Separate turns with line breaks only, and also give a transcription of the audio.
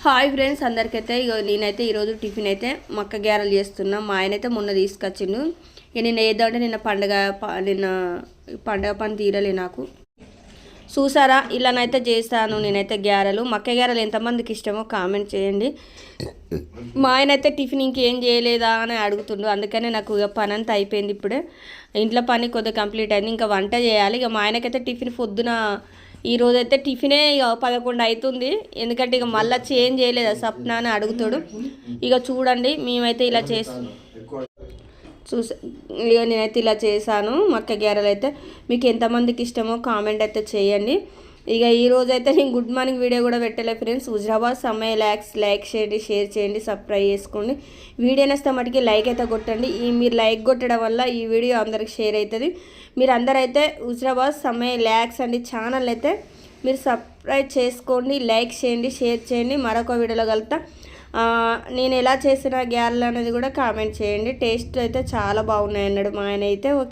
Hi friends అందరికైతే ఇగో నేనైతే ఈరోజు tiffin అయితే మక్క గారెలు చేస్తున్నా. మా ఆయన అయితే మొన్న తీసుకొచ్చిండు. ఇక నేను ఏదంటే నిన్న పండగ పని తీరలే నాకు. చూసారా ఇలానైతే చేస్తాను నేనైతే గారెలు. మక్క గారెలు ఎంతమందికి ఇష్టమో కామెంట్ చేయండి. మా ఆయన అయితే టిఫిన్ ఇంకేం చేయలేదా అని అడుగుతుండు. అందుకనే నాకు ఇక పని అంతా అయిపోయింది. ఇప్పుడే ఇంట్లో పని కొద్దిగా కంప్లీట్ అయింది. ఇంకా వంట చేయాలి. ఇక మా ఆయనకైతే టిఫిన్ పొద్దున ఈరోజైతే టిఫినే ఇక 11 అవుతుంది. ఎందుకంటే ఇక మళ్ళీ చేంజ్ చేయలేదు సప్న అని అడుగుతాడు. ఇక చూడండి మేమైతే ఇలా ఇక నేనైతే ఇలా చేశాను మక్క గారెలు అయితే. మీకు ఎంతమందికి ఇష్టమో కామెంట్ అయితే చేయండి. ఇక ఈరోజైతే నేను గుడ్ మార్నింగ్ వీడియో కూడా పెట్టలే ఫ్రెండ్స్. హుజరాబాద్ సమ్మయ్య లైక్ చేయండి, షేర్ చేయండి, సబ్స్క్రైబ్ చేసుకోండి. వీడియో నేస్తే మటుకి లైక్ అయితే కొట్టండి. మీరు లైక్ కొట్టడం వల్ల ఈ వీడియో అందరికి షేర్ అవుతుంది. మీరు అందరైతే హుజరాబాద్ సమ్మయ్య ల్యాక్స్ అండి ఛానల్ అయితే మీరు సబ్స్క్రైబ్ చేసుకోండి, లైక్ చేయండి, షేర్ చేయండి. మరొక వీడియోలో కలుగుతా. నేను ఎలా చేసిన గ్యారెలు అనేది కూడా కామెంట్ చేయండి. టేస్ట్ అయితే చాలా బాగున్నాయి అన్నాడు మా ఆయన అయితే.